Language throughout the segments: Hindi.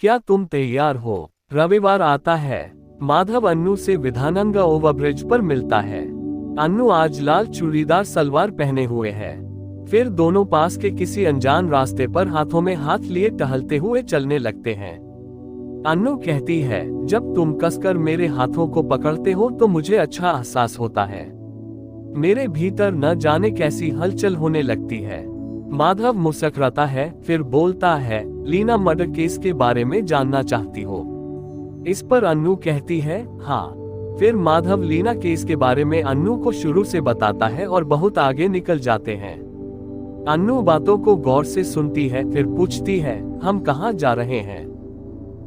क्या तुम तैयार हो? रविवार आता है। माधव अन्नू से विधानंगा ओवरब्रिज पर मिलता है। अन्नू आज लाल चूड़ीदार सलवार पहने हुए है। फिर दोनों पास के किसी अनजान रास्ते पर हाथों में हाथ लिए टहलते हुए चलने लगते हैं। अन्नू कहती है, जब तुम कसकर मेरे हाथों को पकड़ते हो तो मुझे अच्छा एहसास होता है। मेरे भीतर न जाने कैसी हलचल होने लगती है। माधव मुस्कुराता है, फिर बोलता है, लीना मर्डर केस के बारे में जानना चाहती हो? इस पर अन्नू कहती है, हाँ। फिर माधव लीना केस के बारे में अन्नू को शुरू से बताता है और बहुत आगे निकल जाते हैं। अन्नू बातों को गौर से सुनती है, फिर पूछती है, हम कहाँ जा रहे हैं?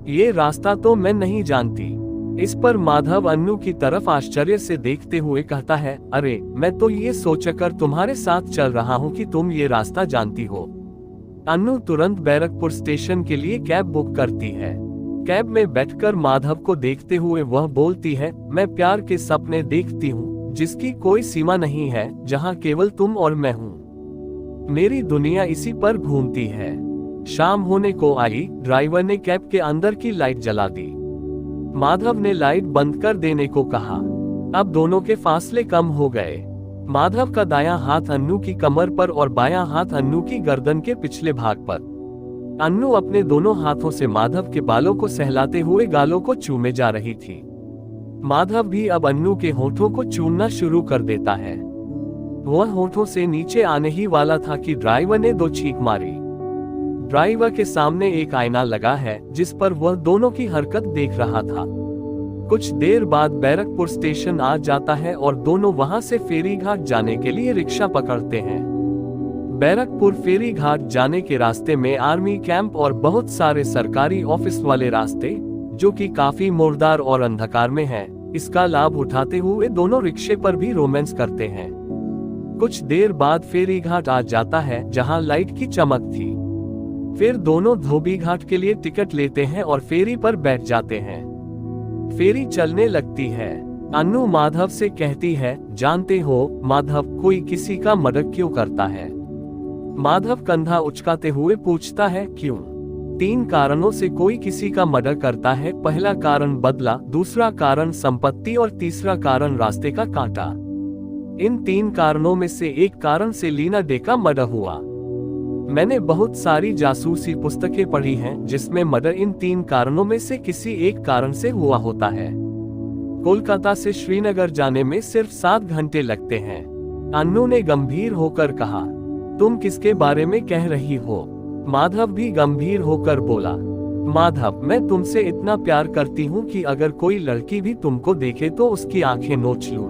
ये रास्ता तो मैं नहीं जानती। इस पर माधव अन्नू की तरफ आश्चर्य से देखते हुए कहता है, अरे मैं तो ये सोचकर तुम्हारे साथ चल रहा हूँ कि तुम ये रास्ता जानती हो। अन्नू तुरंत बैरकपुर स्टेशन के लिए कैब बुक करती है। कैब में बैठकर माधव को देखते हुए वह बोलती है, मैं प्यार के सपने देखती हूँ जिसकी कोई सीमा नहीं है, जहाँ केवल तुम और मैं हूँ। मेरी दुनिया इसी पर घूमती है। शाम होने को आई। ड्राइवर ने कैब के अंदर की लाइट जला दी। माधव ने लाइट बंद कर देने को कहा। अब दोनों के फासले कम हो गए। माधव का दायां हाथ अन्नू की कमर पर और बायां हाथ अन्नू की गर्दन के पिछले भाग पर। अन्नू अपने दोनों हाथों से माधव के बालों को सहलाते हुए गालों को चूमे जा रही थी। माधव भी अब अन्नू के होठों को चूमना शुरू कर देता है। वह होठों से नीचे आने ही वाला था कि ड्राइवर ने दो चीख मारी। ड्राइवर के सामने एक आईना लगा है जिस पर वह दोनों की हरकत देख रहा था। कुछ देर बाद बैरकपुर स्टेशन आ जाता है और दोनों वहां से फेरी घाट जाने के लिए रिक्शा पकड़ते हैं। बैरकपुर फेरी घाट जाने के रास्ते में आर्मी कैंप और बहुत सारे सरकारी ऑफिस वाले रास्ते, जो कि काफी मुर्दार और अंधकार में हैं, इसका लाभ उठाते हुए दोनों रिक्शे पर भी रोमांस करते हैं। कुछ देर बाद फेरी घाट आ जाता है जहां लाइट की चमक थी। फिर दोनों धोबी घाट के लिए टिकट लेते हैं और फेरी पर बैठ जाते हैं। फेरी चलने लगती है। अन्नू माधव से कहती है, जानते हो माधव, कोई किसी का मर्डर क्यों करता है? माधव कंधा उचकाते हुए पूछता है, क्यों? 3 कारणों से कोई किसी का मर्डर करता है। पहला कारण बदला, दूसरा कारण संपत्ति और तीसरा कारण रास्ते का कांटा। इन 3 कारणों में से एक कारण से लीना डे का मर्डर हुआ। मैंने बहुत सारी जासूसी पुस्तकें पढ़ी हैं जिसमें मर्डर इन 3 कारणों में से किसी एक कारण से हुआ होता है। कोलकाता से श्रीनगर जाने में सिर्फ 7 घंटे लगते हैं। अन्नू ने गंभीर होकर कहा, तुम किसके बारे में कह रही हो? माधव भी गंभीर होकर बोला, माधव, मैं तुमसे इतना प्यार करती हूँ कि अगर कोई लड़की भी तुमको देखे तो उसकी आंखें नोच लूं।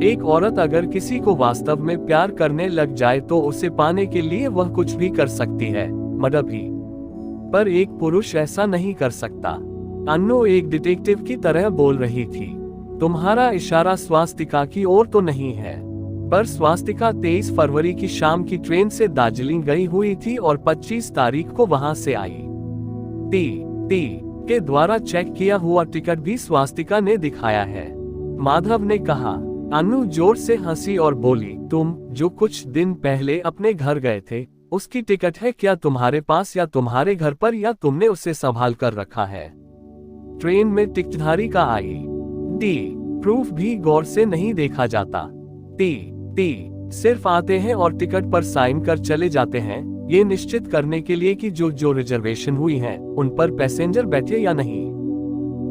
एक औरत अगर किसी को वास्तव में प्यार करने लग जाए तो उसे पाने के लिए वह कुछ भी कर सकती है, मर्डर भी। पर एक पुरुष ऐसा नहीं कर सकता। अन्नू एक डिटेक्टिव की तरह बोल रही थी। तुम्हारा इशारा स्वास्तिका की ओर तो नहीं है? पर स्वास्तिका 23 फरवरी की शाम की ट्रेन से दार्जिलिंग गई हुई थी और 25 तारीख को वहां से आई। टी के द्वारा चेक किया हुआ टिकट भी स्वास्तिका ने दिखाया है, माधव ने कहा। अन्नू जोर से हंसी और बोली, तुम जो कुछ दिन पहले अपने घर गए थे, उसकी टिकट है क्या तुम्हारे पास, या तुम्हारे घर पर, या तुमने उसे संभाल कर रखा है? ट्रेन में टिकटधारी का आई डी प्रूफ भी गौर से नहीं देखा जाता। टी सिर्फ आते हैं और टिकट पर साइन कर चले जाते हैं, ये निश्चित करने के लिए कि जो रिजर्वेशन हुई है उन पर पैसेंजर बैठे या नहीं।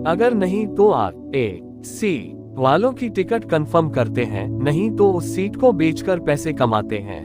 अगर नहीं तो RAC वालों की टिकट कंफर्म करते हैं, नहीं तो उस सीट को बेचकर पैसे कमाते हैं।